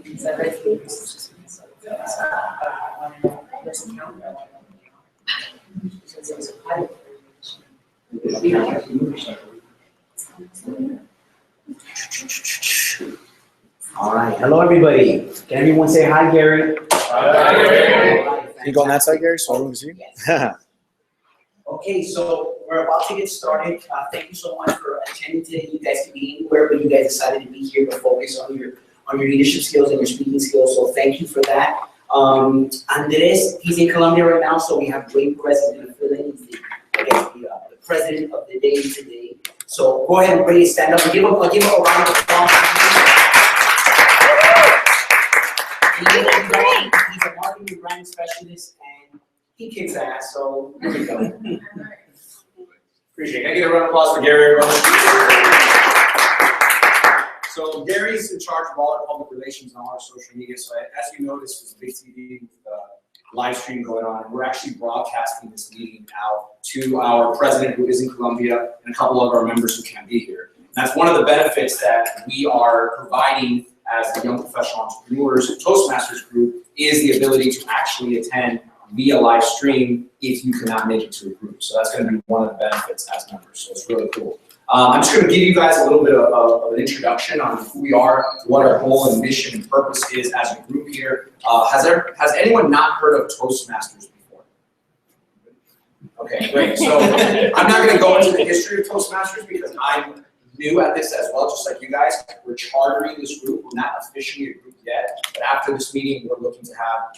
All right, hello everybody. Can everyone say hi, Gary? Hi, Gary. Can you go on that side, Gary, so everyone can see? Okay, so we're about to get started. Thank you so much for attending today. You guys can be anywhere, but you guys decided to be here to focus on your leadership skills and your speaking skills. So thank you for that. Andres, he's in Colombia right now, so we have great president of Philly. He's the president of the day today. So go ahead and ready to stand up and give him a round of applause. He's a marketing brand specialist and he kicks ass, so here we go. Appreciate it. Can I get a round of applause for Gary, everyone? So Gary's in charge of all our public relations and all our social media. So as you noticed, there's a big TV with live stream going on. And we're actually broadcasting this meeting out to our president who is in Colombia and a couple of our members who can't be here. And that's one of the benefits that we are providing as the Young Professional Entrepreneurs Toastmasters group is the ability to actually attend via live stream if you cannot make it to a group. So that's going to be one of the benefits as members. So it's really cool. I'm just going to give you guys a little bit of an introduction on who we are, what our goal and mission and purpose is as a group here. Has anyone not heard of Toastmasters before? Okay, great. So I'm not going to go into the history of Toastmasters because I'm new at this as well, just like you guys. We're chartering this group. We're not officially a group yet, but after this meeting, we're looking to have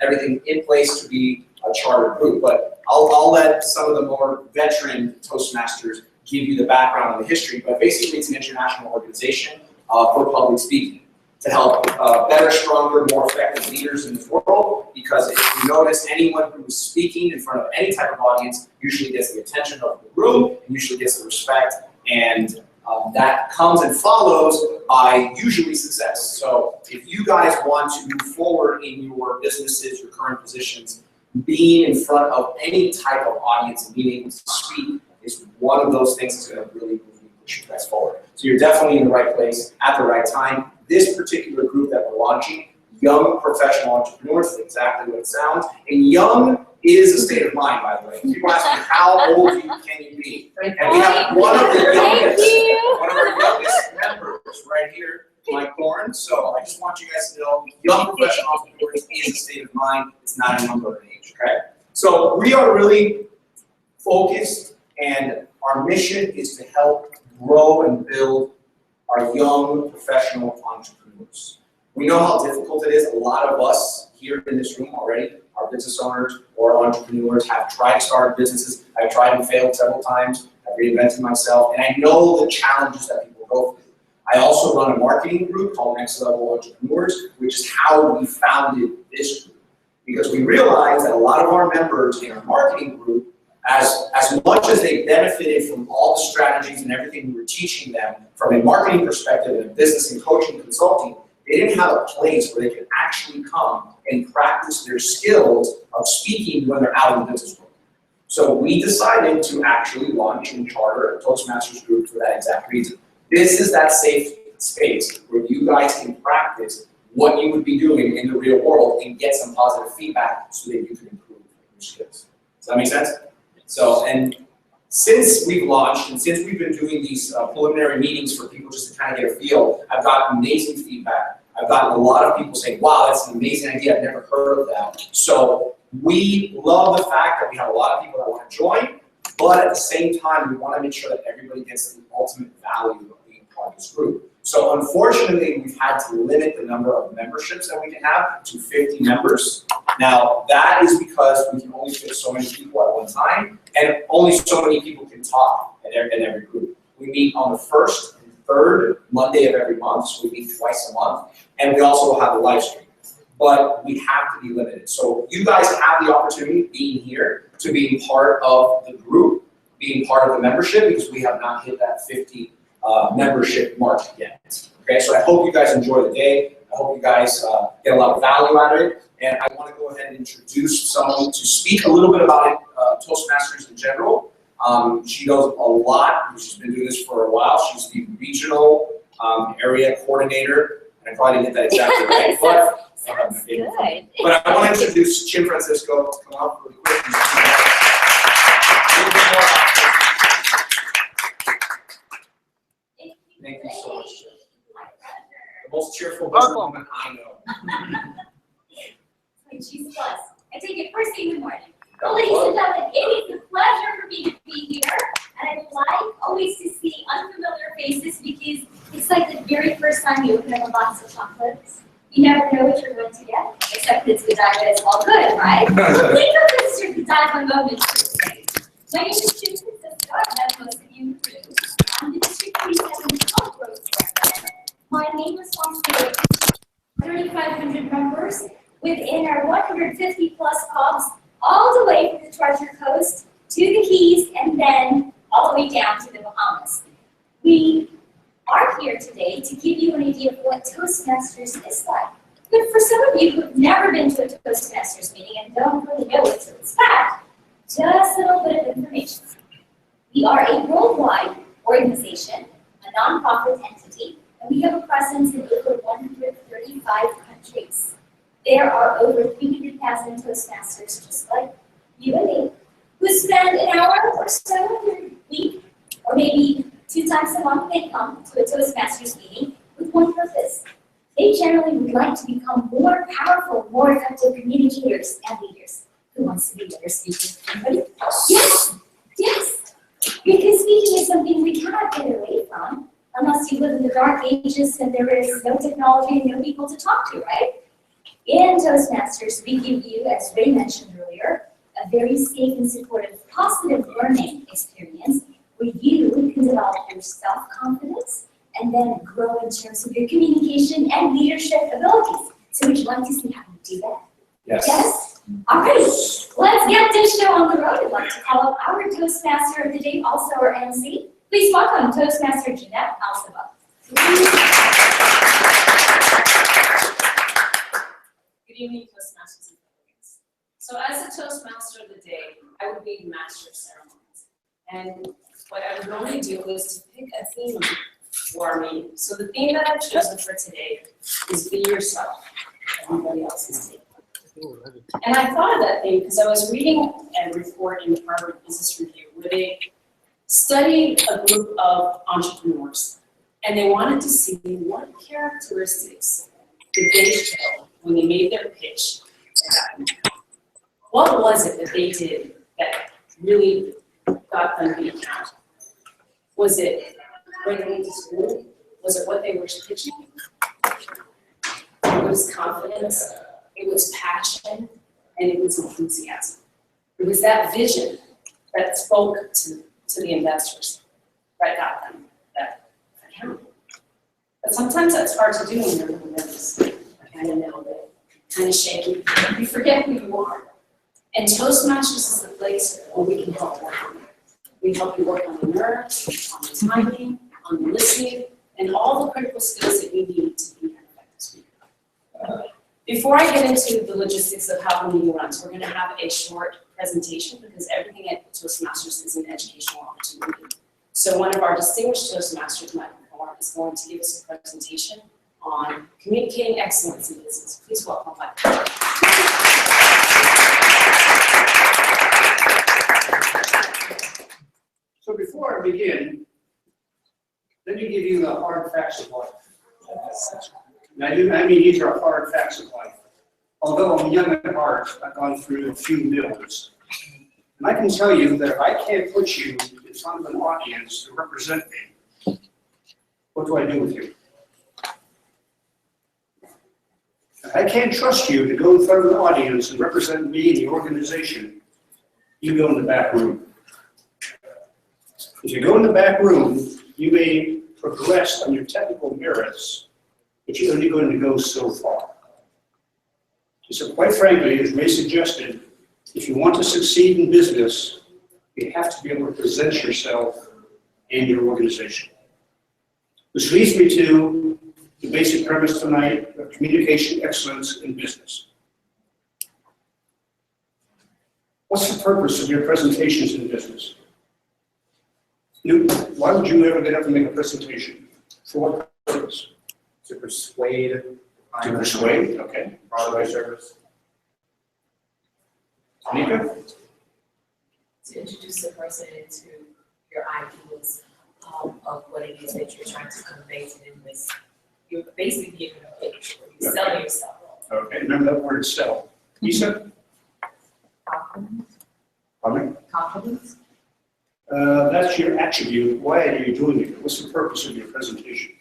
everything in place to be a chartered group. But I'll let some of the more veteran Toastmasters give you the background and the history. But basically, it's an international organization for public speaking to help better, stronger, more effective leaders in this world. Because if you notice, anyone who is speaking in front of any type of audience usually gets the attention of the room, and usually gets the respect. And that comes and follows by usually success. So if you guys want to move forward in your businesses, your current positions, being in front of any type of audience and being able to speak is one of those things that's going to really push you guys forward. So you're definitely in the right place at the right time. This particular group that we're launching, Young Professional Entrepreneurs, is exactly what it sounds. And young is a state of mind, by the way. People ask me, how old can you be? And we have one of our youngest members right here, Mike Thorne. So I just want you guys to know, Young Professional Entrepreneurs is a state of mind. It's not a number or an age, okay? So we are really focused, and our mission is to help grow and build our young professional entrepreneurs. We know how difficult it is. A lot of us here in this room already are business owners or entrepreneurs, have tried to start businesses. I've tried and failed several times. I've reinvented myself, and I know the challenges that people go through. I also run a marketing group called Next Level Entrepreneurs, which is how we founded this group. Because we realized that a lot of our members in our marketing group, as much as they benefited from all the strategies and everything we were teaching them from a marketing perspective and business and coaching and consulting, they didn't have a place where they could actually come and practice their skills of speaking when they're out in the business world. So we decided to actually launch and charter a Toastmasters group for that exact reason. This is that safe space where you guys can practice what you would be doing in the real world and get some positive feedback so that you can improve your skills. Does that make sense? So, and since we've launched and since we've been doing these preliminary meetings for people just to kind of get a feel, I've gotten amazing feedback. I've gotten a lot of people saying, wow, that's an amazing idea, I've never heard of that. So we love the fact that we have a lot of people that want to join, but at the same time, we want to make sure that everybody gets the ultimate value of being part of this group. So unfortunately, we've had to limit the number of memberships that we can have to 50 members. Now, that is because we can only fit so many people at one time, and only so many people can talk in every group. We meet on the first and third Monday of every month, so we meet twice a month, and we also have a live stream. But we have to be limited. So you guys have the opportunity, being here, to be part of the group, being part of the membership, because we have not hit that 50 membership mark yet. Okay, so I hope you guys enjoy the day. I hope you guys get a lot of value out of it. And I want to go ahead and introduce someone to speak a little bit about it, Toastmasters in general. She knows a lot. She's been doing this for a while. She's the regional area coordinator And I probably didn't get that exactly right, but Sounds good. But I want to introduce Jim Francisco to come up really quick. Thank you so much, Jim. The most cheerful businesswoman I know. She's plus. I take it first thing in the morning. Well, ladies and gentlemen, it is a pleasure for me to be here, and I like always to see unfamiliar faces because it's like the very first time you open up a box of chocolates. You never know what you're going to get, except that it's Godiva, it's all good, right? We know this is your Godiva moment for today. My name is Jim Francisco, and as most of you know, I'm the District 37 Health Growth Director. My main responsibility is 3,500 members within our 150 plus pubs, all the way from the Treasure Coast to the Keys, and then all the way down to the Bahamas. We are here today to give you an idea of what Toastmasters is like. But for some of you who've never been to a Toastmasters meeting and don't really know what to expect, just a little bit of information. We are a worldwide organization, a nonprofit entity, and we have a presence in over 135 countries. There are over 300,000 Toastmasters just like you and me, who spend an hour or so of their week, or maybe 2 times a month they come to a Toastmasters meeting with one purpose. They generally would like to become more powerful, more effective communicators and leaders. Who wants to be better speakers? Anybody? Yes, yes. Because speaking is something we cannot get away from unless you live in the dark ages and there is no technology and no people to talk to, right? In Toastmasters, we give you, as Ray mentioned earlier, a very safe and supportive, positive learning experience where you can develop your self-confidence and then grow in terms of your communication and leadership abilities. So would you like to see how we do that? Yes. Yes? All right, let's get this show on the road. I'd like to call up our Toastmaster of the day, also our MC. Please welcome Toastmaster Jeanette Alsaba. Good evening, Toastmasters and Philippines. So as a Toastmaster of the day, I would be the master of ceremonies. And what I would normally do is to pick a theme for me. So the theme that I've chosen for today is be yourself. Everybody else is taken. And I thought of that thing because I was reading a report in Harvard Business Review where they studied a group of entrepreneurs and they wanted to see what characteristics did they show when they made their pitch. What was it that they did that really got them the account? Was it where they went to school? Was it what they were pitching? It was confidence, it was passion, and it was enthusiasm. It was that vision that spoke to the investors that got them that account. But sometimes that's hard to do when you're really nervous. Kind of know that, kind of shaky. You forget who you are. And Toastmasters is the place where we can help work on that. We help you work on the nerves, on the timing, on the listening, and all the critical skills that you need to be an effective speaker. Before I get into the logistics of how the meeting runs, we're going to have a short presentation because everything at Toastmasters is an educational opportunity. So one of our distinguished Toastmasters, Mike McCormick, is going to give us a presentation on communicating excellence in business. Please welcome Mike. So before I begin, let me give you the hard facts of life. And I mean these are hard facts of life. Although I'm young at heart, I've gone through a few mills. And I can tell you that if I can't put you in front of an audience to represent me, what do I do with you? If I can't trust you to go in front of an audience and represent me and the organization, you go in the back room. If you go in the back room, you may progress on your technical merits, but you're only going to go so far. So quite frankly, as Ray suggested, if you want to succeed in business, you have to be able to present yourself and your organization. Which leads me to the basic premise tonight of communication excellence in business. What's the purpose of your presentations in business? Why would you ever get up and make a presentation? For what purpose? To persuade. To persuade, okay. Broadway service. Anika? To introduce the person into your ideas of what it is that you're trying to convey to them. You're basically giving a pitch, or you're selling yourself. Okay, remember that word sell. Lisa? Compliments? Pardon? Compliments? That's your attribute. Why are you doing it? What's the purpose of your presentation?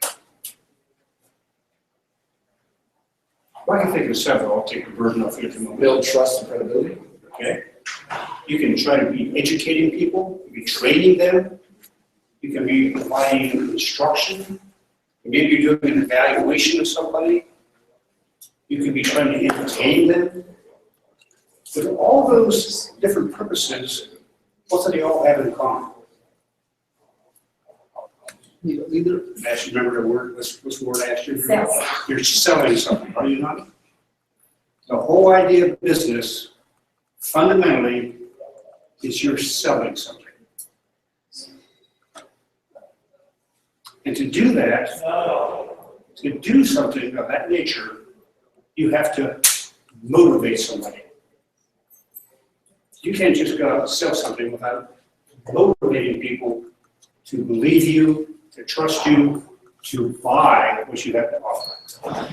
Well, I can think of several. I'll take the burden off you at the moment. Build trust and credibility. Okay? You can try to be educating people, you can be training them, you can be providing instruction, maybe you're doing an evaluation of somebody, you can be trying to entertain them. With all those different purposes, what do they all have in common? Either. Ask you, remember the word, what's the word I asked you? Sales. You're selling something, are you not? The whole idea of business, fundamentally, is you're selling something. And to do that, to do something of that nature, you have to motivate somebody. You can't just go out and sell something without motivating people to believe you, to trust you, to buy what you have to offer.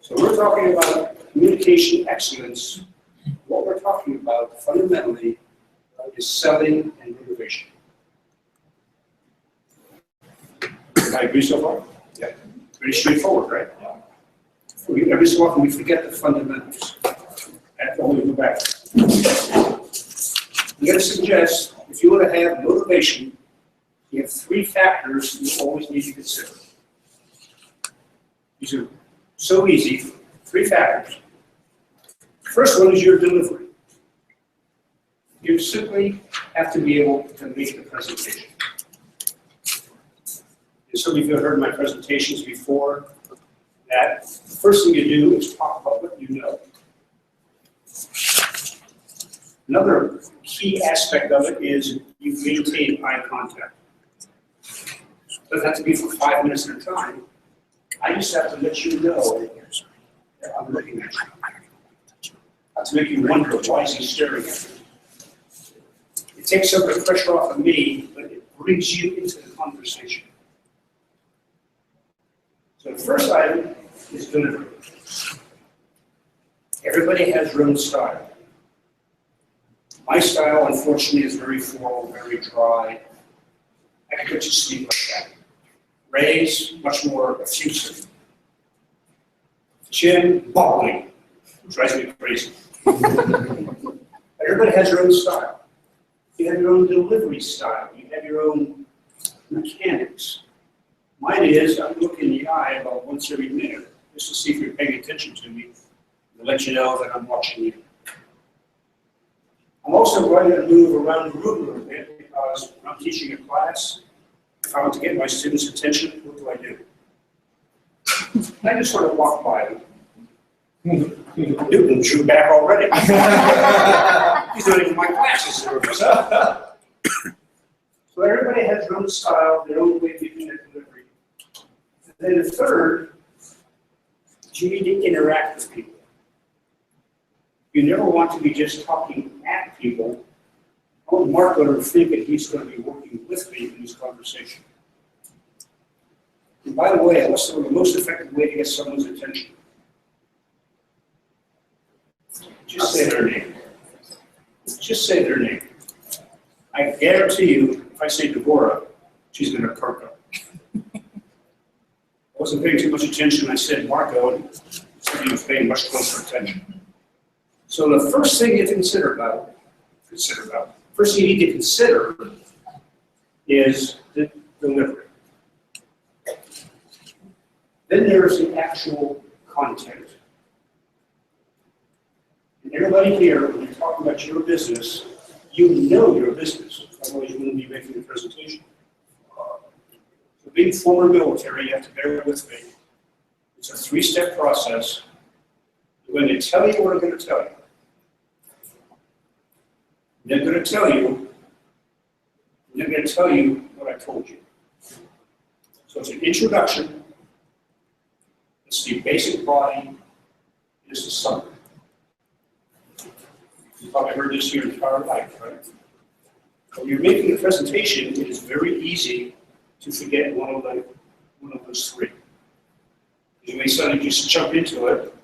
So we're talking about communication excellence. What we're talking about fundamentally is selling and motivation. I agree so far? Yeah. Pretty straightforward, right? Every so often we forget the fundamentals. That's why we go back. I'm going to suggest, if you want to have motivation, you have 3 factors you always need to consider. These are so easy, 3 factors. First one is your delivery. You simply have to be able to make the presentation. And some of you have heard my presentations before, that the first thing you do is talk about what you know. Another key aspect of it is you maintain eye contact. It doesn't have to be for 5 minutes at a time. I just have to let you know that I'm looking at you. I have to make you wonder, why is he staring at me? It takes some of the pressure off of me, but it brings you into the conversation. So the first item is delivery. Everybody has their own style. My style, unfortunately, is very formal, very dry. I can put you to sleep like that. Ray's much more effusive. Jim, bubbly. Drives me crazy. Everybody has their own style. You have your own delivery style. You have your own mechanics. Mine is, I look in the eye about once every minute, just to see if you're paying attention to me, and let you know that I'm watching you. I'm also going to move around the room a little bit, because when I'm teaching a class, if I want to get my students' attention, what do? I just sort of walk by them. Newton drew back already. He's not even my classes. So everybody has their own style, their own way of giving their delivery. And then the third, you need to interact with people. You never want to be just talking at people. I want Marco to think that he's going to be working with me in this conversation. And by the way, what's the most effective way to get someone's attention? Just say their name. Just say their name. I guarantee you, if I say Deborah, she's going to perk up. I wasn't paying too much attention. I said Marco, and he was paying much closer attention. So the first thing you have to first thing you need to consider is the delivery. Then there's the actual content. And everybody here, when you're talking about your business, you know your business, otherwise you wouldn't be making a presentation. So being former military, you have to bear with me. It's a 3-step process. I'm going to tell you what I'm going to tell you. They're going to tell you, and they're going to tell you what I told you. So it's an introduction, It's the basic body, it's the summary. You probably heard this your entire life, right? When you're making a presentation, it is very easy to forget one of those three. You may suddenly just jump into it,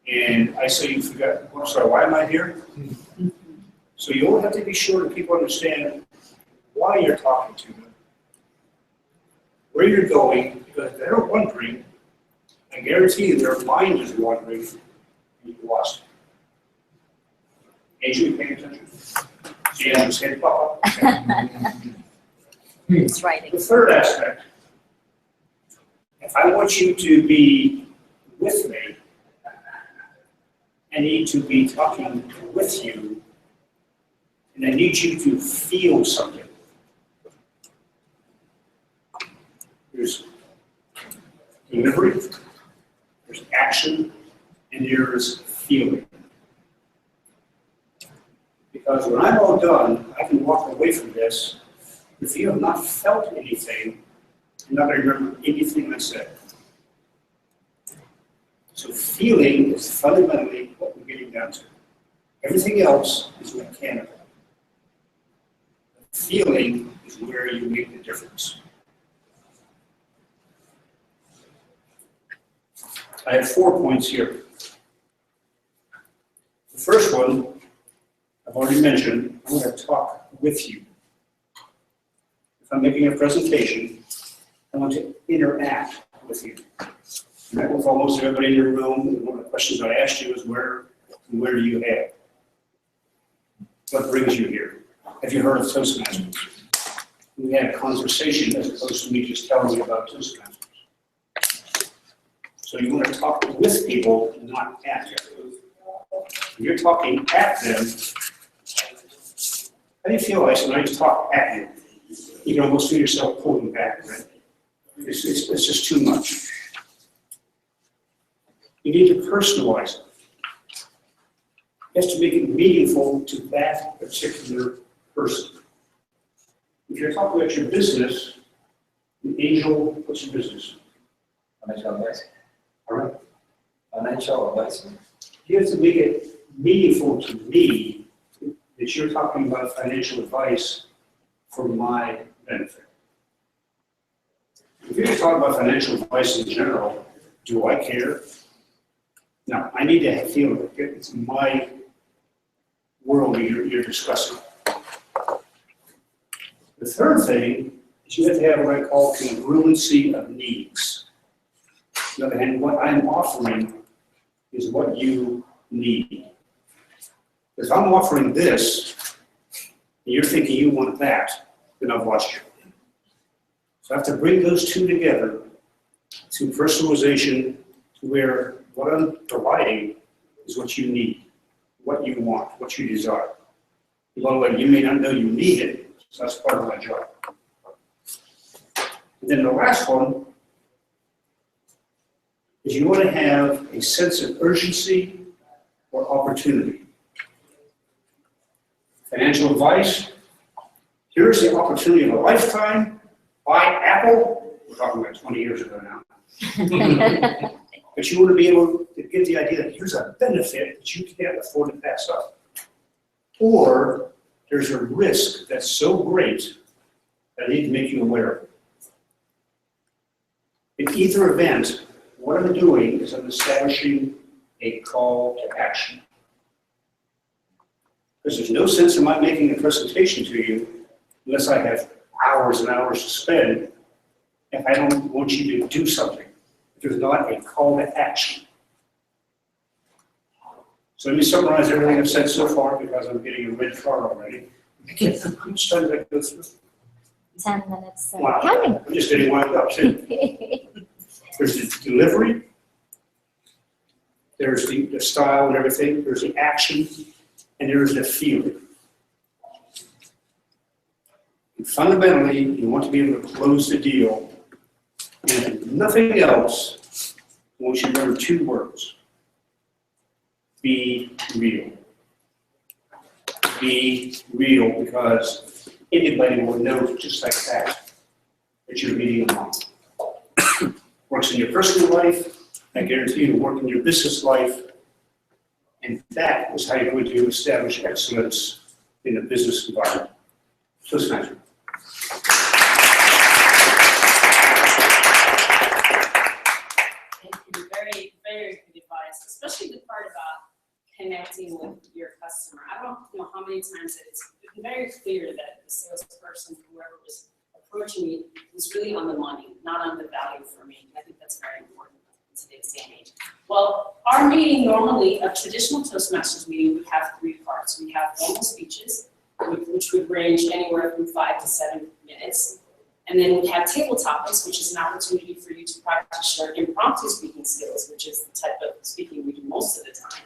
and I say you forgot, I'm sorry, why am I here? So you always have to be sure that people understand why you're talking to them, where you're going, because if they're wondering, I guarantee you their mind is wandering, and you lost it. Angel, you paying attention? See, Andrew's head pop up. It's writing. The third aspect, if I want you to be with me, I need to be talking with you, and I need you to feel something. There's delivery, there's action, and there's feeling. Because when I'm all done, I can walk away from this. If you have not felt anything, you're not going to remember anything I said. So feeling is fundamentally what we're getting down to. Everything else is mechanical. Feeling is where you make the difference. I have 4 points here. The first one, I've already mentioned, I'm going to talk with you. If I'm making a presentation, I want to interact with you. I met with almost everybody in your room, and one of the questions I asked you is where do you head? What brings you here? Have you heard of Toastmasters? We had a conversation as opposed to me just telling you about Toastmasters. So you want to talk with people, not at them. When you're talking at them, how do you feel like when I just talk at you? You can almost feel yourself pulling back, right? It's just too much. You need to personalize it. You have to make it meaningful to that particular person. If you're talking about your business, Angel, what's your business? Financial advice. All right. Financial advice. You have to make it meaningful to me that you're talking about financial advice for my benefit. If you're talking about financial advice in general, do I care? No, I need to feel it. It's my world you're discussing. The third thing is you have to have what I call congruency of needs. On the other hand, what I'm offering is what you need. If I'm offering this, and you're thinking you want that, then I've lost you. So I have to bring those two together to personalization, to where what I'm providing is what you need, what you want, what you desire. By the way, you may not know you need it, so that's part of my job. And then the last one is you want to have a sense of urgency or opportunity. Financial advice, here's the opportunity of a lifetime, buy Apple, we're talking about 20 years ago now. But you want to be able to get the idea that here's a benefit that you can't afford to pass up. Or there's a risk that's so great that I need to make you aware of it. In either event, what I'm doing is I'm establishing a call to action. Because there's no sense in my making a presentation to you unless I have hours and hours to spend if I don't want you to do something. If there's not a call to action. So let me summarize everything I've said so far because I'm getting a red card already. How much time did I go through? 10 minutes. Wow, Counting. I'm just getting wound up. There's the delivery, there's the style and everything, there's the action, and there's the feeling. And fundamentally, you want to be able to close the deal, and if nothing else, I want you to remember 2 words. Be real. Be real, because anybody will know just like that you're meeting a mom. Works in your personal life, I guarantee you to work in your business life. And that is how you're going to establish excellence in the business environment. Toastmasters. Thank you. Very, very good advice, especially the part about connecting with your customer. I don't know how many times that it's been very clear that the salesperson, whoever was approaching me, was really on the money, not on the value for me. I think that's very important in today's day and age. Well, our meeting normally, a traditional Toastmasters meeting would have 3 parts. We have formal speeches, which would range anywhere from 5 to 7 minutes. And then we have table topics, which is an opportunity for you to practice your impromptu speaking skills, which is the type of speaking we do most of the time,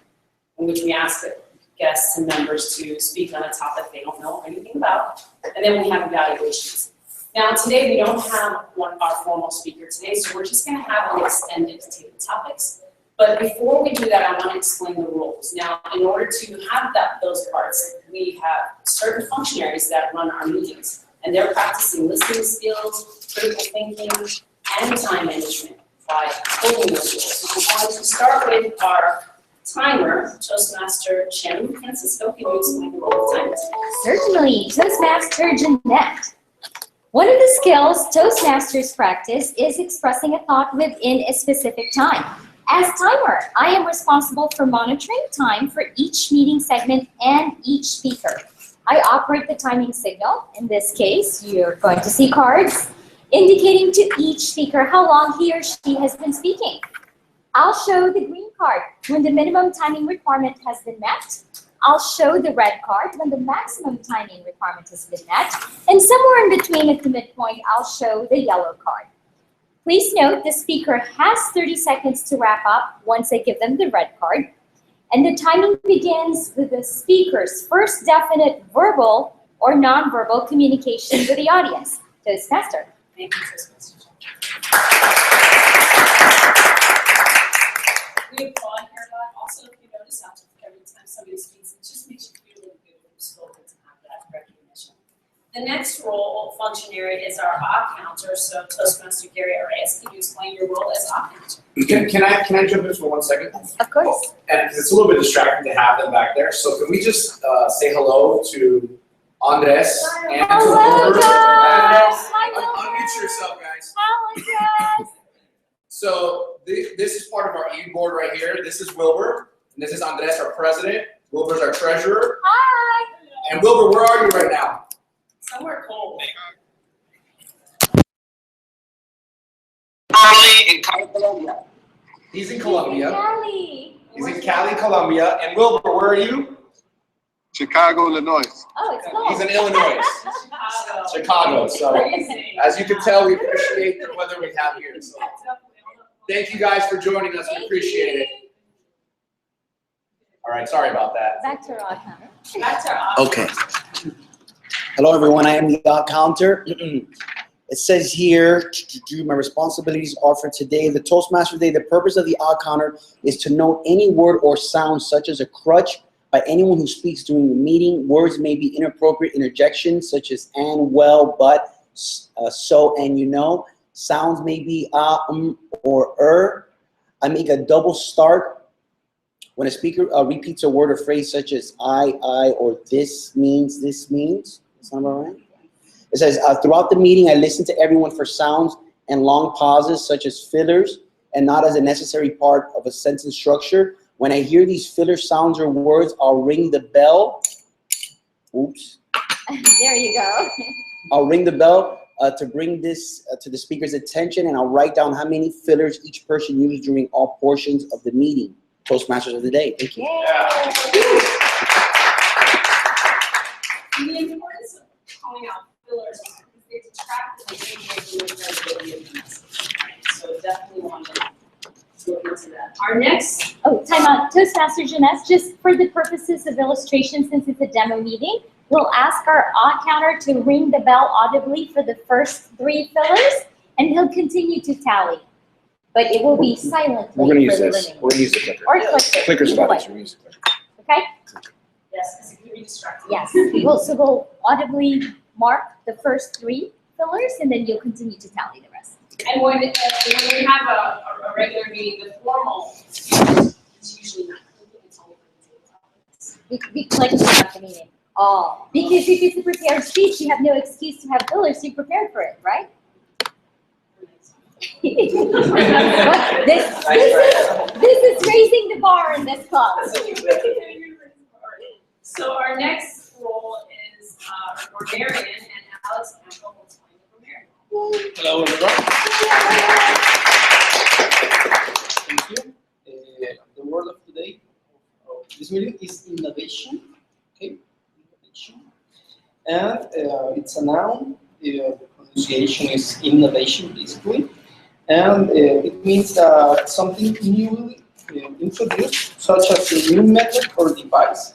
in which we ask the guests and members to speak on a topic they don't know anything about. And then we have evaluations. Now, today we don't have our formal speaker today, so we're just going to have an extended table topics. But before we do that, I want to explain the rules. Now, in order to have those parts, we have certain functionaries that run our meetings, and they're practicing listening skills, critical thinking, and time management by holding those rules. So we're going to start with our timer, Toastmaster Jim Francisco. Can you explain the role of timer? Certainly, Toastmaster Jeanette. One of the skills Toastmasters practice is expressing a thought within a specific time. As timer, I am responsible for monitoring time for each meeting segment and each speaker. I operate the timing signal. In this case, you're going to see cards indicating to each speaker how long he or she has been speaking. I'll show the green card when the minimum timing requirement has been met. I'll show the red card when the maximum timing requirement has been met. And somewhere in between at the midpoint, I'll show the yellow card. Please note the speaker has 30 seconds to wrap up once I give them the red card. And the timing begins with the speaker's first definite verbal or nonverbal communication with the audience. Toastmaster. Thank you, Toastmaster. We applaud here a lot. Also, if you notice, after every time somebody speaks, it just makes you feel really good when you've spoken to have that recognition. The next role functionary is our odd counter. So Toastmaster Gary Arias, can you explain your role as odd counter? Can I jump in for 1 second? Of course. And it's a little bit distracting to have them back there. So can we just say hello to Andres and to Hello, Wilbur? guys. Hi, Wilbur. Unmute yourself, guys. Hi, Andres. So this is part of our e-board right here. This is Wilbur, and this is Andres, our president. Wilbur's our treasurer. Hi. And Wilbur, where are you right now? Somewhere cold. In Colombia. He's in Colombia. Cali. He's in Cali, Colombia. And Wilbur, where are you? Chicago, Illinois. Oh, it's cold. He's in Illinois, Chicago. So as you can tell, we appreciate the weather we have here. So thank you guys for joining us. We appreciate it. All right, sorry about that. Back to our odd counter. That's our odd. Okay. Hello, everyone. I am the odd counter. It says here, my responsibilities are for today, the Toastmaster Day. The purpose of the odd counter is to note any word or sound such as a crutch by anyone who speaks during the meeting. Words may be inappropriate interjections such as and, well, but, so, and you know. Sounds may be or I make a double start when a speaker repeats a word or phrase such as I, or this means. Sound about right? It says, throughout the meeting, I listen to everyone for sounds and long pauses such as fillers and not as a necessary part of a sentence structure. When I hear these filler sounds or words, I'll ring the bell. Oops. There you go. I'll ring the bell to bring this to the speaker's attention, and I'll write down how many fillers each person used during all portions of the meeting. Toastmasters of the day. Thank you. The importance of calling out fillers is they detract the credibility of the message. So definitely want to look into that. Our next. Oh, time out. Toastmaster Jeanette, just for the purposes of illustration, since it's a demo meeting, we'll ask our odd counter to ring the bell audibly for the first 3 fillers, and he'll continue to tally. But it will be silently. We're going to use for the this. ringing. We're going to use the clicker. Or clicker. Clicker's either about way. this. We're going to use the clicker. Okay? Yes, because it can be distracting. Yes. We'll audibly mark the first 3 fillers, and then you'll continue to tally the rest. And when we have a regular meeting, the formal, it's usually not. It's only for the We like to have the meeting. Oh, because if it's a prepared speech, you have no excuse to have fillers. You prepared for it, right? This is raising the bar in this class. So our next role is grammarian, and Alex Campbell will explain the grammarian. Hello, everyone. Thank you. The word of today, of this meeting, is innovation. Okay, innovation, and it's a noun. The pronunciation is innovation, basically, and it means something newly introduced, such as a new method or device.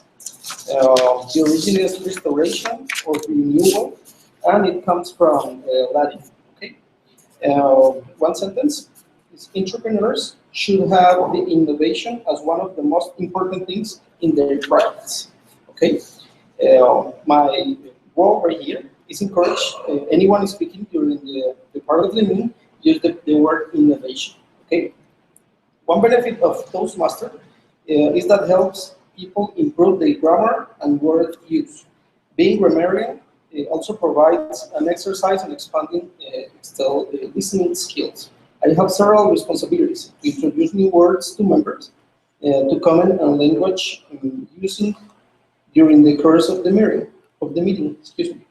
The origin is restoration or renewal, and it comes from Latin. Okay, one sentence is entrepreneurs should have the innovation as one of the most important things in their practice. Okay, my goal right here is encourage anyone speaking during the part of the meeting use the word innovation. Okay, one benefit of Toastmasters is that helps people improve their grammar and word use. Being grammarian also provides an exercise in expanding listening skills. I have several responsibilities to introduce new words to members, to comment on language using during the course of the meeting, excuse me,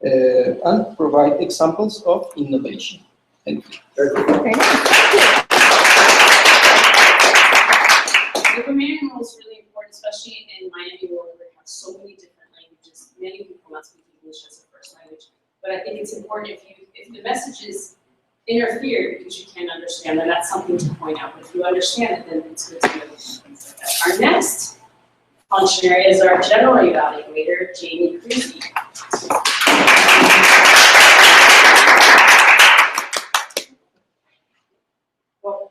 and provide examples of innovation. Thank you. Okay. The grammarian role is really important, especially in Miami, where we have so many different languages. Many people not speak English as a first language, but I think it's important if the messages interfere because you can't understand them, that's something to point out. But if you understand it, then it's good to know things like that. Our next functionary is our general evaluator, Jamie Creasy. Well,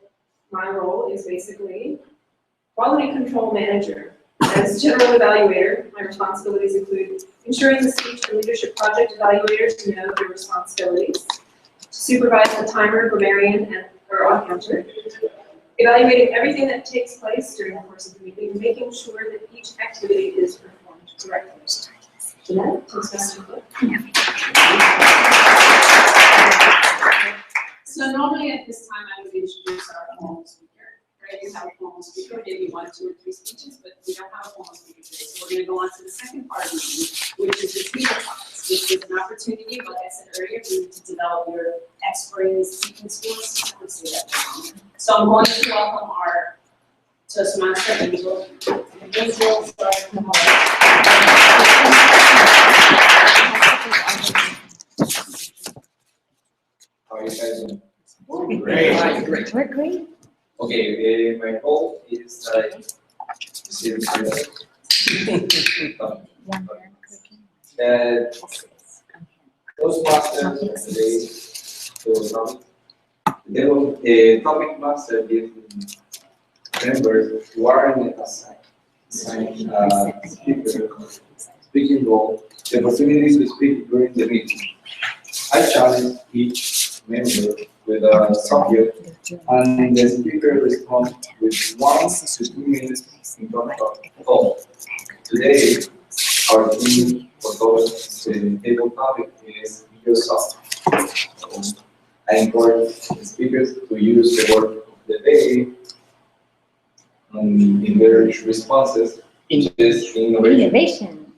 my role is basically quality control manager. As general evaluator, my responsibilities include ensuring the speech and leadership project evaluators know their responsibilities, supervise the timer, grammarian, or on counter, evaluating everything that takes place during the course of the meeting, making sure that each activity is performed correctly. Jeanette, Toastmaster Club. So normally at this time I would introduce our formal speaker. Right, you have a formal speaker, maybe 1, 2, or 3 speeches, but we don't have a formal speaker today. So we're going to go on to the second part of the meeting, which is the speaker topics, which is an opportunity, like I said earlier, for you to develop your expert speaking skills. I would say that wrong. So I'm going to welcome our Toastmaster Angel. Angel, start from the hall. How are you guys doing? Great. We're great. Okay, my goal is like Toastmasters today. So the topic master gives members who are in the assigned speaking role the opportunity to speak during the meeting. I challenge each member with a subject, and the speaker responds with 1 to 2 minutes in front of all. Today, our theme for those table topic is yourself. I encourage the speakers to use the word of the day in their responses in this innovation.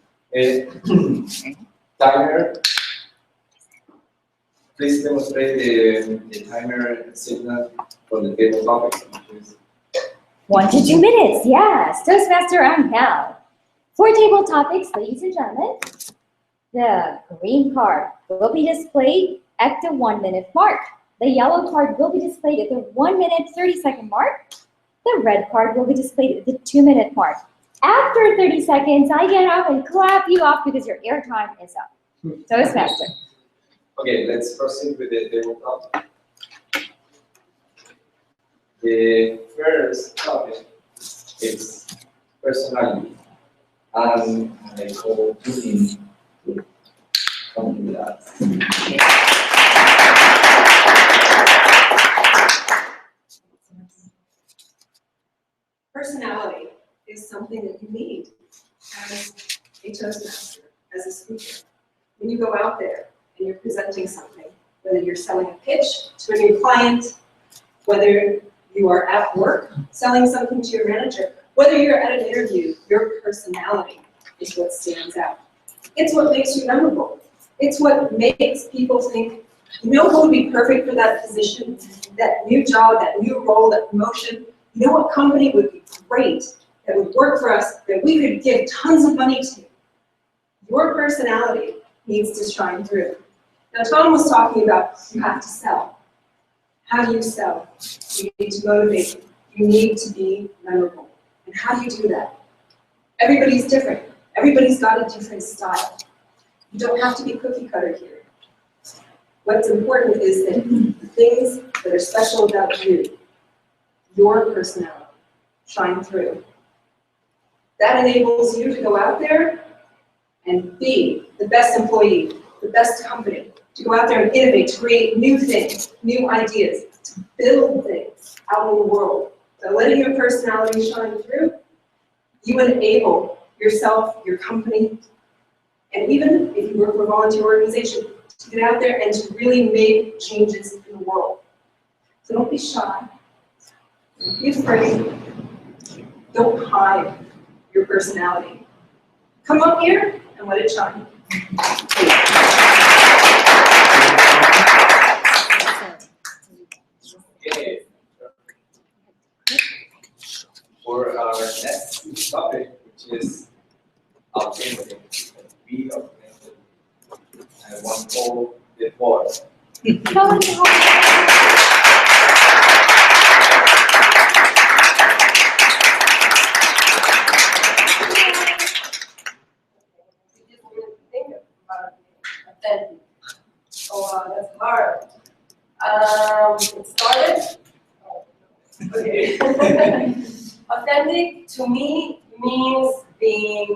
Timer. Please demonstrate the timer signal for the table topic. 1 to 2 minutes, yes. Toastmaster Angel. For table topics, ladies and gentlemen, the green card will be displayed at the 1 minute mark. The yellow card will be displayed at the 1 minute 30-second mark. The red card will be displayed at the 2 minute mark. After 30 seconds, I get up and clap you off because your airtime is up. Toastmaster. Okay, let's proceed with the table topic. The first topic is personality, and I call Glean to come to that. personality is something that you need as a Toastmaster, as a speaker. When you go out there and you're presenting something, whether you're selling a pitch to a new client, whether you are at work selling something to your manager, whether you're at an interview, your personality is what stands out. It's what makes you memorable. It's what makes people think, you know who would be perfect for that position, that new job, that new role, that promotion? You know what company would be great, that would work for us, that we could give tons of money to? Your personality needs to shine through. Now, Tom was talking about you have to sell. How do you sell? You need to motivate. You need to be memorable. And how do you do that? Everybody's different. Everybody's got a different style. You don't have to be cookie cutter here. What's important is that the things that are special about you, your personality, shine through. That enables you to go out there and be the best employee, the best company, to go out there and innovate, to create new things, new ideas, to build things out in the world. By letting your personality shine through, you enable yourself, your company, and even if you work for a volunteer organization, to get out there and to really make changes in the world. So don't be shy. Don't be afraid. Don't hide your personality. Come up here and let it shine. Okay. For our next topic, which is authentic, be authentic. I want to hold the board. Authentic. Oh wow, that's hard. It started. Okay. Authentic to me means being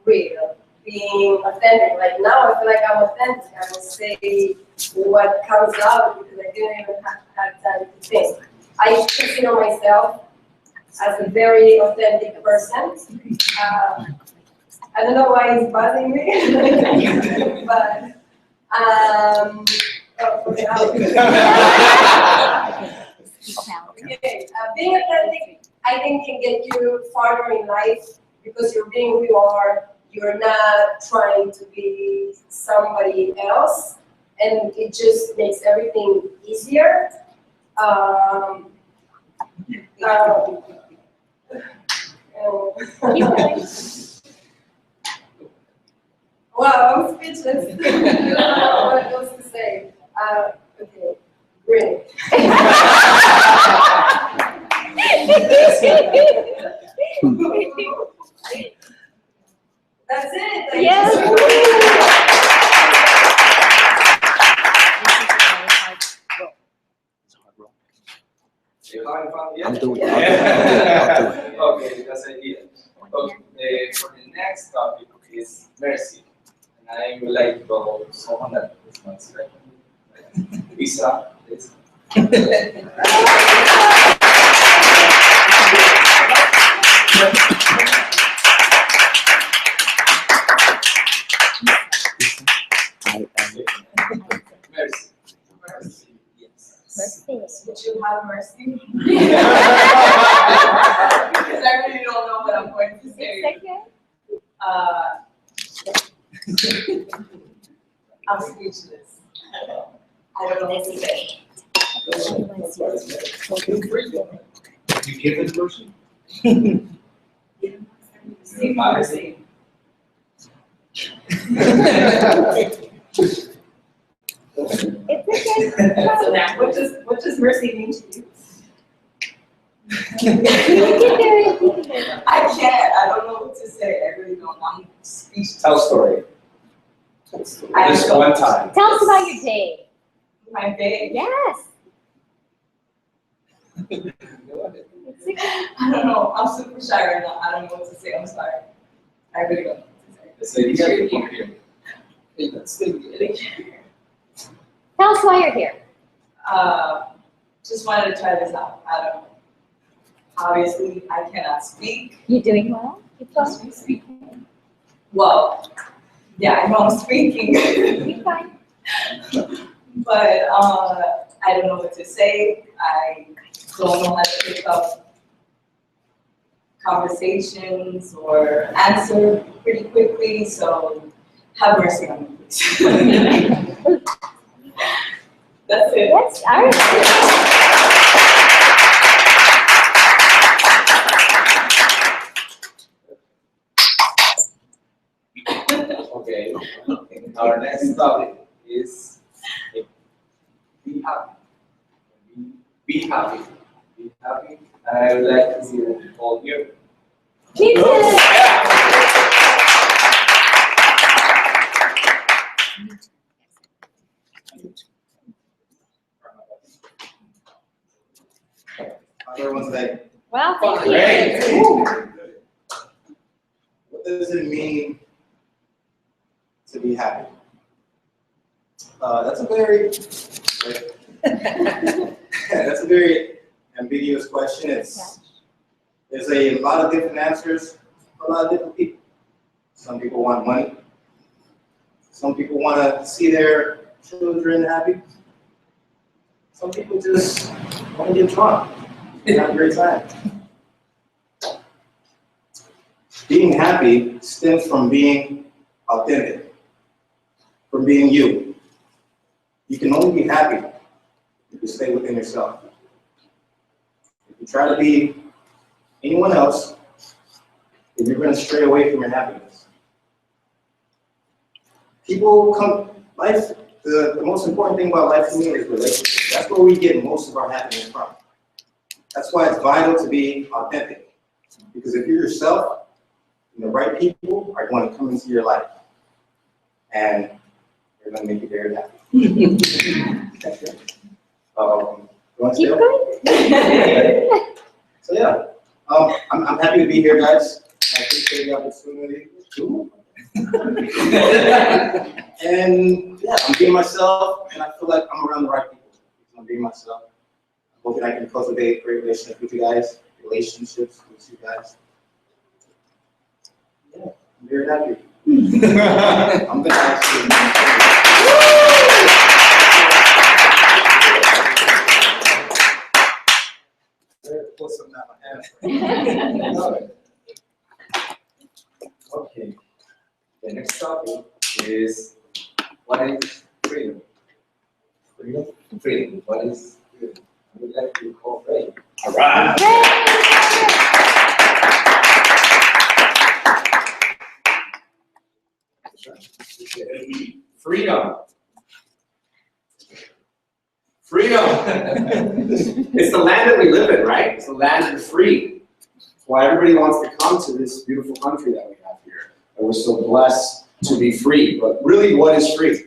real, being authentic. Like now, I feel like I'm authentic. I will say what comes out because I didn't even have time to think. I consider myself as a very authentic person. I don't know why it's buzzing me, but okay, being authentic, I think, can get you farther in life because you're being who you are. You're not trying to be somebody else, and it just makes everything easier. Wow, I'm speechless. I don't know what else to say. Okay, grin. That's it. Thank you so I'm doing it. Okay, that's the idea. Okay, for the next topic is mercy. And I would like to go someone that is not second. Lisa, please. Mercy. Mercy. Yes. Would you have mercy? Because I really don't know what I'm going to say. I'm speechless. I don't know what to say. You give it mercy. Seek mercy. So now, what does mercy mean to you? I can't. I don't know what to say. I really don't. I'm speechless. Tell a story. Just one time. Tell us about your day. My day. Yes. I don't know. I'm super shy right now. I don't know what to say. I'm sorry. I really don't know what to say. It's like you gotta here. Tell us why you're here. Just wanted to try this out. I don't know. Obviously, I cannot speak. You're doing well. Keep going. Well, yeah, I know I'm speaking. You're fine. But I don't know what to say. I don't know how to pick up conversations or answer pretty quickly, so have mercy on me, please. That's it. Yes, all right. Okay, our next topic is be happy. Be happy. Be happy. I would like to see you all here. Keep it. Everyone's like, Well, thank you. great. What does it mean to be happy? That's a very that's a very ambiguous question. There's a lot of different answers for a lot of different people. Some people want money. Some people want to see their children happy. Some people just want to get drunk and have a great time. Being happy stems from being authentic, from being you. You can only be happy if you stay within yourself. If you try to be anyone else, then you're going to stray away from your happiness. The most important thing about life to me is relationships. That's where we get most of our happiness from. That's why it's vital to be authentic. Because if you're yourself, the right people are going to come into your life. And they're going to make you very happy. You want to Keep going. So yeah, I'm happy to be here, guys. I appreciate the opportunity. And yeah, I'm being myself, and I feel like I'm around the right people. I'm being myself. I'm hoping I can cultivate great relationships with you guys. Yeah, I'm very happy. I'm gonna ask you. Put some in my hand. Okay. The next topic is what is freedom? Freedom? Freedom. What is freedom? I would like to call freedom. All right. Freedom. Freedom. It's the land that we live in, right? It's the land of the free. That's why everybody wants to come to this beautiful country that we have here. And we're so blessed to be free. But really, what is free?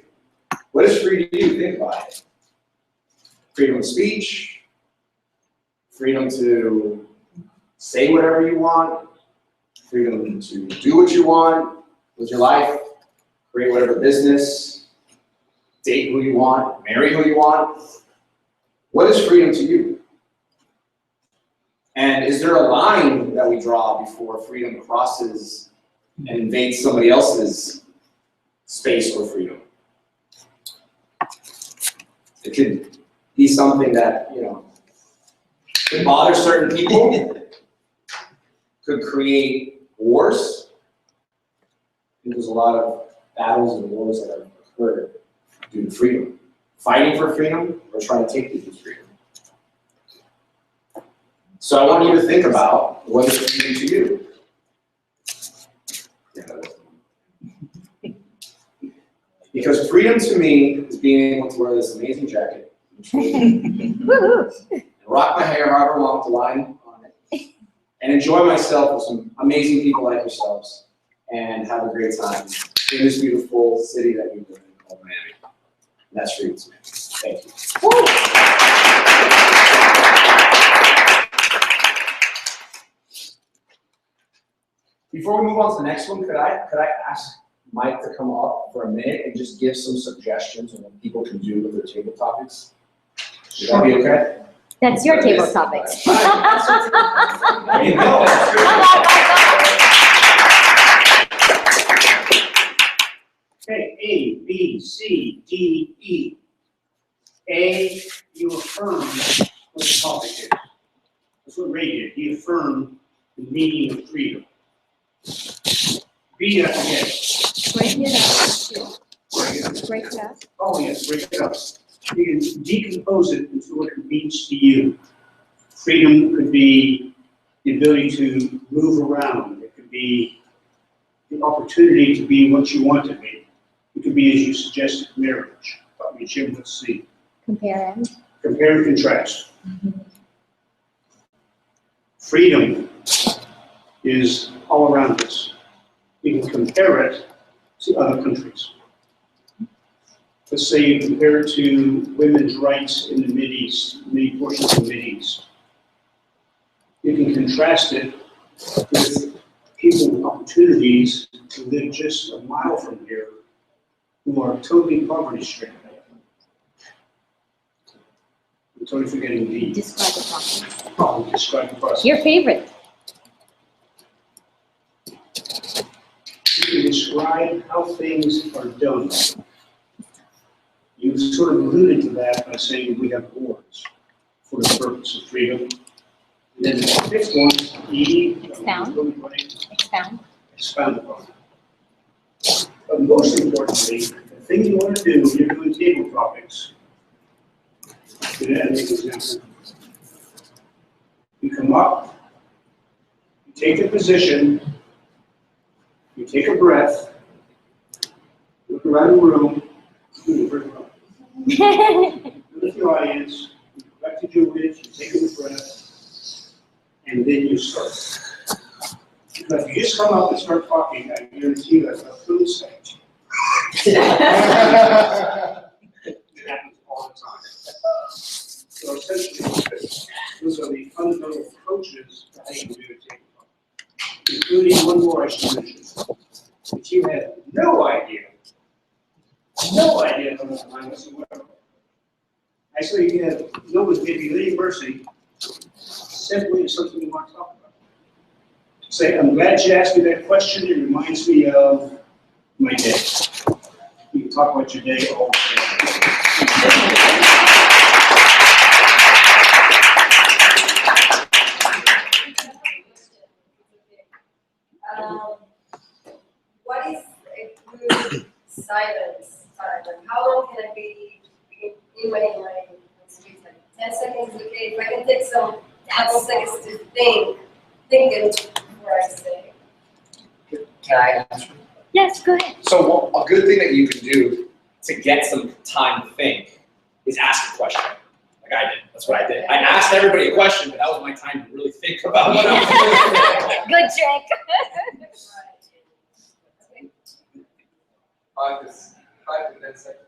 What is free to you? Think about it. Freedom of speech, freedom to say whatever you want, freedom to do what you want with your life, create whatever business, date who you want, marry who you want. What is freedom to you? And is there a line that we draw before freedom crosses and invades somebody else's space or freedom? It could be something that, could bother certain people, could create wars. There's a lot of battles and wars that have occurred due to freedom. Fighting for freedom or trying to take people's freedom. So I want you to think about what is freedom to you. Because freedom to me is being able to wear this amazing jacket, and rock my hair however I want with the line on it, and enjoy myself with some amazing people like yourselves, and have a great time in this beautiful city that we live in called Miami. And that's freedom to me. Thank you. Before we move on to the next one, could I ask Mike to come up for a minute and just give some suggestions on what people can do with their table topics? Would that be okay? That's your table topics. There you go. Okay, A, B, C, D, E. A, you affirm what the topic is. That's what Ray did. He affirmed the meaning of freedom. B, I forget. Break it up. Break it up. Oh, yes, break it up. You can decompose it into what it means to you. Freedom could be the ability to move around. It could be the opportunity to be what you want to be. It could be, as you suggested, marriage. Jim, let's see. Compare and. Compare and contrast. Freedom is all around us. You can compare it to other countries. Let's say you compare it to women's rights in the Mideast, many portions of the Mideast. You can contrast it with people with opportunities to live just a mile from here who are totally poverty-stricken. I'm totally forgetting the. Describe the process. Oh, describe the process. Your favorite. You can describe how things are done. You sort of alluded to that by saying we have boards for the purpose of freedom. And then the fifth one, E. Expound. Expound. Expound upon it. But most importantly, the thing you want to do when you're doing table topics, make an example. You come up, you take a position, you take a breath, look around the room, look at the audience, you collected your wits, you take a breath, and then you start. Because if you just come up and start talking, I guarantee you that's a food stage. It happens all the time. So essentially, those are the fundamental approaches to how you can do a table talk. Including one more I should mention, that you have no idea how much time whatsoever. Actually, you have no one give you any mercy, simply something you want to talk about. Say, I'm glad you asked me that question. It reminds me of my day. You can talk about your day all day. What is a good silence time? Like how long can I be in my speech? Like 10 seconds, okay? If I can take some couple seconds to think it before I say. Can I answer? Yes, go ahead. So a good thing that you can do to get some time to think is ask a question. Like I did. That's what I did. I asked everybody a question, but that was my time to really think about what I was doing. Good trick. 5 to 10 seconds.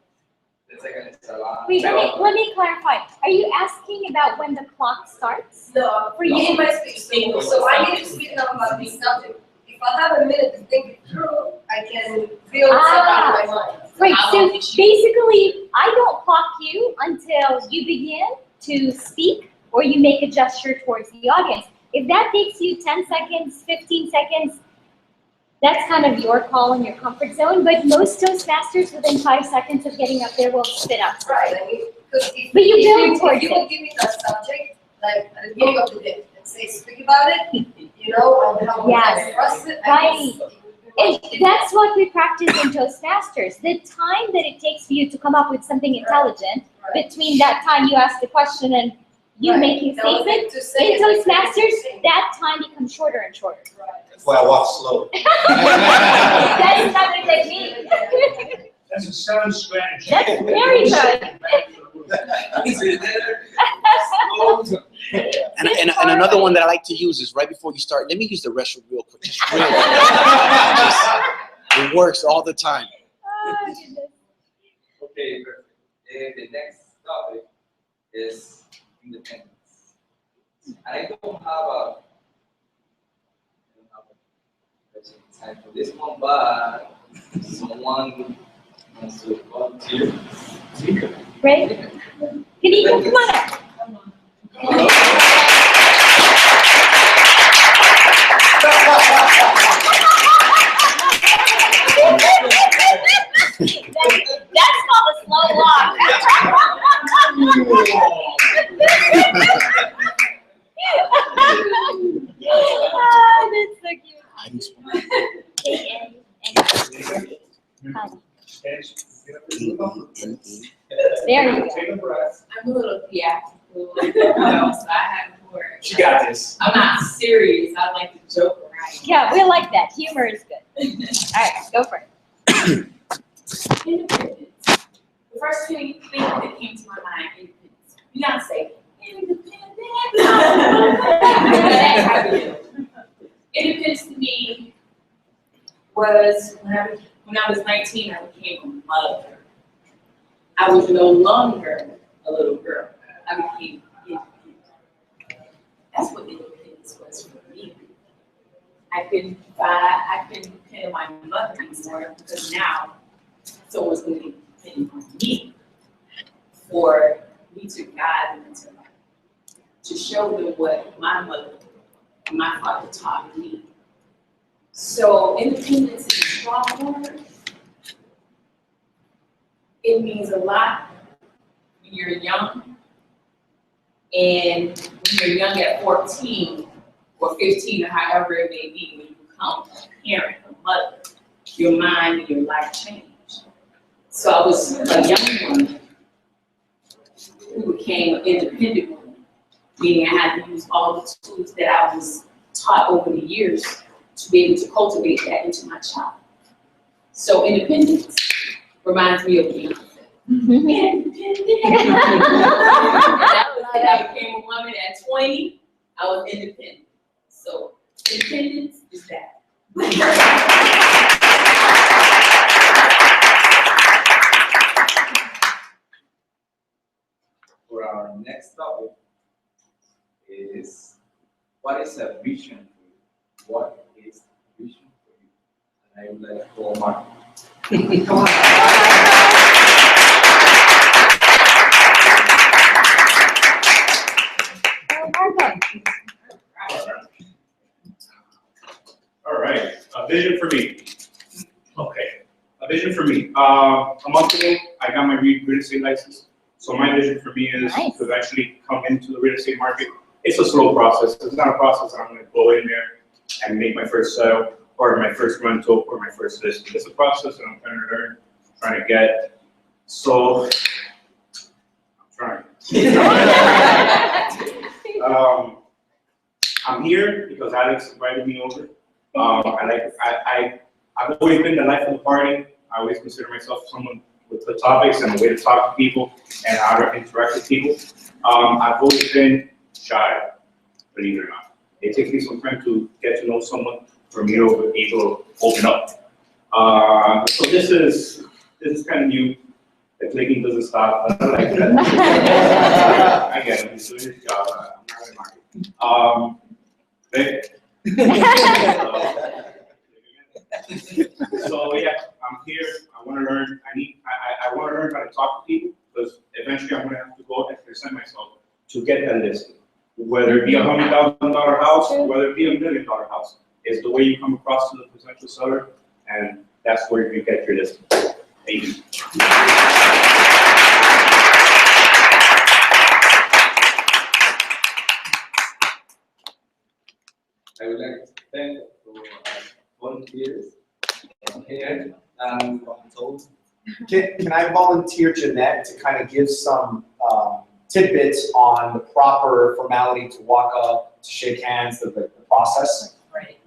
10 seconds is a lot. Wait, let me clarify. Are you asking about when the clock starts? No, For you? in my speech. So I need to speak now about this subject. If I have a minute to think it through, I can feel it out in my mind. Right, so basically, I don't clock you until you begin to speak or you make a gesture towards the audience. If that takes you 10 seconds, 15 seconds, that's kind of your call and your comfort zone, but most Toastmasters within 5 seconds of getting up there will spit out. Right, I mean, because But you build towards if you will give me that subject, like at the beginning of the day, and say, speak about it, you know, and how I express it. Right. And that's what we practice in Toastmasters. The time that it takes for you to come up with something intelligent, between that time you ask the question and you making statement, in Toastmasters, that time becomes shorter and shorter. That's why I walk slow. That's another technique. That's a sound strategy. That's very good. And another one that I like to use is right before you start, let me use the restroom real quick. Just real quick. It works all the time. Oh, goodness. Okay, perfect. The next topic is independence. I don't have a time for this one, but someone wants to volunteer. Right? Can you come on up? There you go. Take a breath. I'm a little theatrical, so I have more. She got this. I'm not serious. I like to joke around. Yeah, we like that. Humor is good. All right, go for it. Independence. The first thing that came to my mind, independence. You gotta say, independence. That's how we do. Independence to me was when I was 19, I became a mother. I was no longer a little girl. I became independent. That's what independence was for me. I couldn't depend on my mother anymore because now someone's going to be depending on me for me to guide them into life, to show them what my mother and my father taught me. So independence is a strong word. It means a lot when you're young, and when you're young at 14 or 15 or however it may be, when you become a parent, a mother, your mind and your life change. So I was a young woman who became an independent woman, meaning I had to use all the tools that I was taught over the years to be able to cultivate that into my child. So independence reminds me of Beyonce. Independent. I became a woman at 20, I was independent. So independence is that. For our next topic is, what is a vision for you? What is a vision for you? And I would like to call Mark. All right, a vision for me. Okay, a vision for me. A month ago, I got my real estate license. So my vision for me is to eventually come into the real estate market. It's a slow process. It's not a process that I'm going to go in there and make my first sale or my first rental or my first listing. It's a process that I'm trying to learn, trying to get. So I'm trying. I'm here because Alex invited me over. I've always been the life of the party. I always consider myself someone with good topics and a way to talk to people and how to interact with people. I've always been shy, believe it or not. It takes me some time to get to know someone for me to be able to open up. So this is kind of new. The clicking doesn't stop. I like that. I get it. He's doing his job. I'm not gonna market. So yeah, I'm here. I want to learn. I want to learn how to talk to people because eventually I'm going to have to go and present myself to get that listing. Whether it be $100,000 house or whether it be $1 million house, is the way you come across to the potential seller, and that's where you get your listing. Thank you. I would like to thank our volunteers here and told. Can I volunteer Jeanette to kind of give some tidbits on the proper formality to walk up, to shake hands, the process? Right.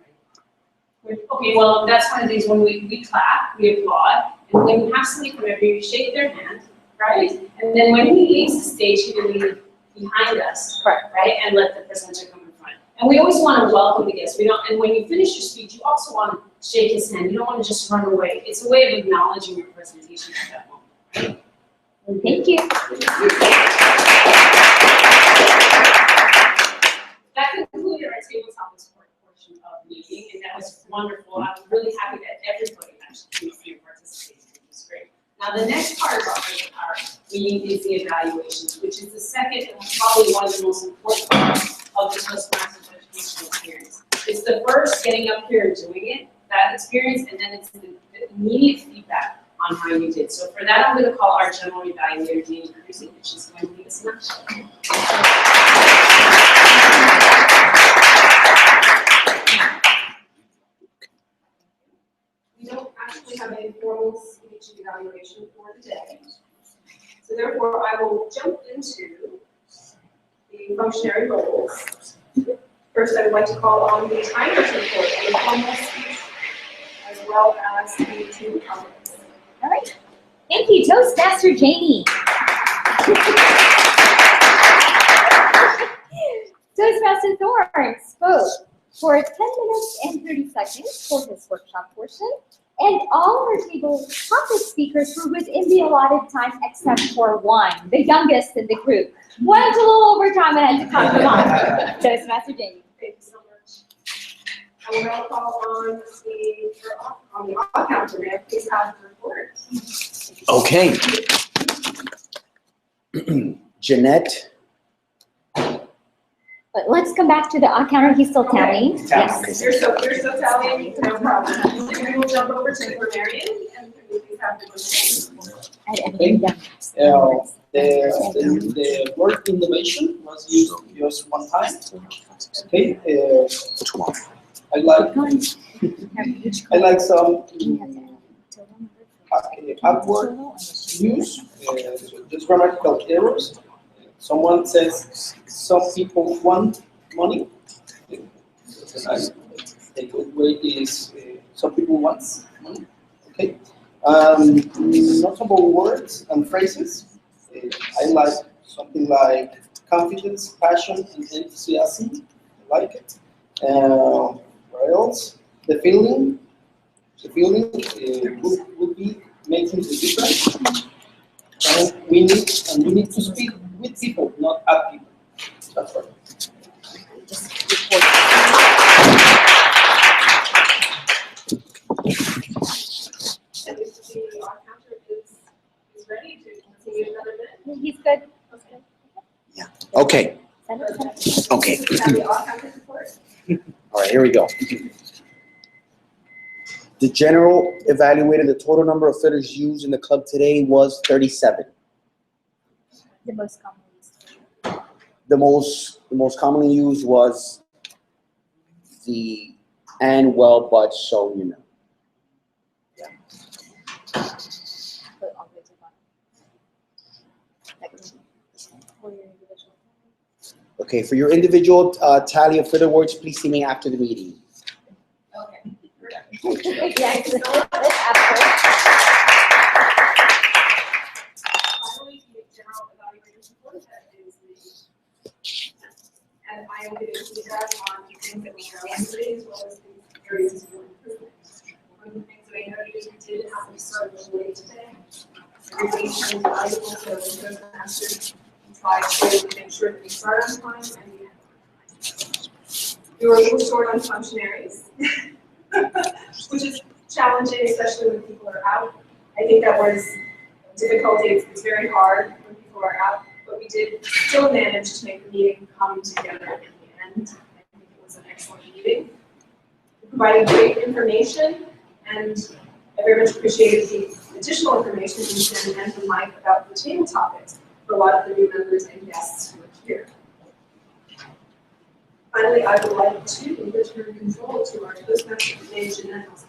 Okay, well, that's one of these when we clap, we applaud, and when you have somebody come over, you shake their hand, right? And then when he leaves the stage, he will leave behind us, right? And let the presenter come in front. And we always want to welcome the guests. And when you finish your speech, you also want to shake his hand. You don't want to just run away. It's a way of acknowledging your presentation at that moment. Right? Thank you. That concluded our tabletop support portion of the meeting, and that was wonderful. I'm really happy that everybody actually came here and participated, which was great. Now, the next part of our meeting is the evaluations, which is the second and probably one of the most important parts of the Toastmasters educational experience. It's the first, getting up here and doing it, that experience, and then it's the immediate feedback on how you did. So for that, I'm going to call our general evaluator, Dean Cruzy, and she's going to lead us in action. have a formal speech evaluation for the day. So therefore, I will jump into the functionary roles. First, I would like to call on the timer to report a formal speech as well as the two comments. All right. Thank you, Toastmaster Jamie. Toastmaster Thorne spoke for 10 minutes and 30 seconds for his workshop portion, and all of our table topic speakers were within the allotted time except for one, the youngest in the group. Went a little over time and had to come on. Toastmaster Jamie. Thank you so much. I will now call on the odd counter. May I please have the report? Okay. Jeanette. But let's come back to the odd counter. He's still tallying. Yes. You're so tallying, no problem. We will jump over to Marion and we please have the report. The word innovation was used just one time. Okay. I like some upward use, just grammatical errors. Someone says some people want money. The good way is some people want money. Okay. Notable words and phrases. I like something like confidence, passion, and enthusiasm. I like it. What else? The feeling would be making the difference. And we need to speak with people, not at people. That's right. And if the odd counter is ready to continue another minute. He's good. Okay. Yeah. Okay. Okay. Have the odd counter report. All right, here we go. The general evaluated the total number of fitters used in the club today was 37. The most common use. The most commonly used was the and well, but, so, you know. Yeah. Okay, for your individual tally of fitter words, please see me after the meeting. Okay. Yes. Finally, the general evaluation report that is and I am giving feedback on the things that we know today as well as the areas of improvement. One of the things that I noted is we did have to start a little late today. Everybody turned valuable to the Toastmasters and tried to make sure that we start on time and we end on time. We were a little short on functionaries, which is challenging, especially when people are out. I think that was difficulty. It's very hard when people are out, but we did still manage to make the meeting come together at the end. I think it was an excellent meeting. We provided great information, and I very much appreciated the additional information you sent and from Mike about the table topics for a lot of the new members and guests who are here. Finally, I would like to return control to our Toastmaster today, Jeanette. So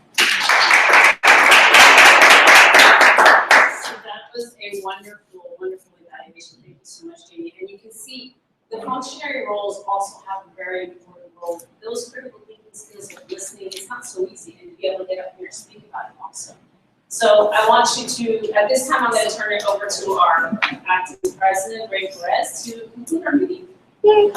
that was a wonderful, wonderful evaluation. Thank you so much, Jamie. And you can see the functionary roles also have a very important role. Those critical thinking skills of listening, it's not so easy, and to be able to get up here and speak about it also. So I want you to, at this time, I'm going to turn it over to our acting president, Ray Perez, to conclude our meeting. Yay.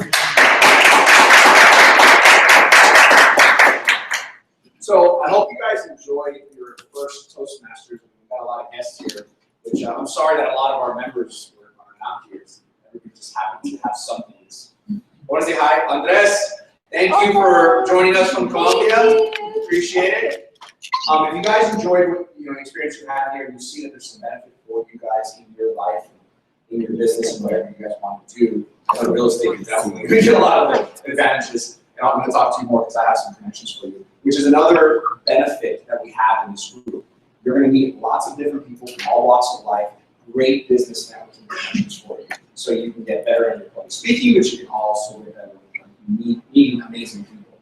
So I hope you guys enjoyed your first Toastmasters. We've got a lot of guests here, which I'm sorry that a lot of our members are not here. Everybody just happened to have something. I want to say hi, Andres. Thank you for joining us from Colombia. Appreciate it. If you guys enjoyed what experience you had here, and you see that there's some benefit for you guys in your life, in your business, and whatever you guys want to do, I know real estate is definitely going to get a lot of advantages. And I'm going to talk to you more because I have some connections for you, which is another benefit that we have in this group. You're going to meet lots of different people from all walks of life, great business networking connections for you, so you can get better at your public speaking, which you can also get better at meeting amazing people.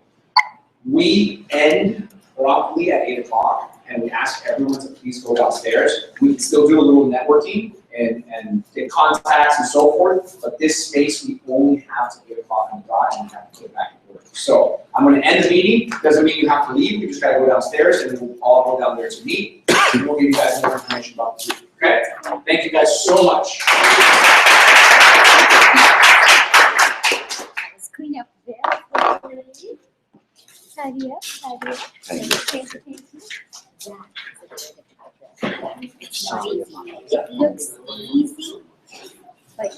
We end promptly at 8 o'clock. and we ask everyone to please go downstairs. We can still do a little networking and get contacts and so forth, but this space we only have to 8 o'clock on the dot and we have to get back and forth. So I'm gonna end the meeting, doesn't mean you have to leave, you just gotta go downstairs and we'll all go down there to meet. And we'll give you guys more information about the group, okay? Thank you guys so much. Let's clean up there. Tidy up, tidy up. Thank you. It's not easy. It looks easy. Like,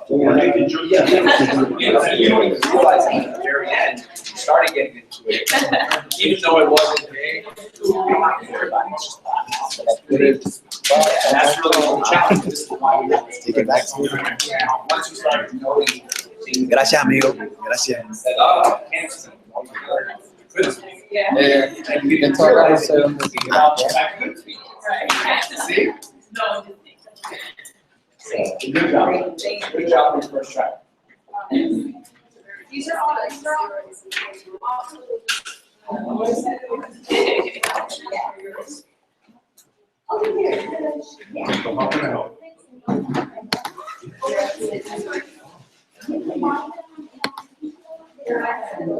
We're making sure- You don't even realize at the very end, you started getting into it, even though it wasn't big. You don't have to worry about it, it's just and that's really the challenge. This is why we have to Take it back. Once you start knowing things. Gracias, amigo. Gracias. That, I can't. Yeah. And we didn't It's all right, realize so- it was about that good feeling. Right. See? No, So, good job. Good job on your first try. these are all. Over here. How can I help? Yeah.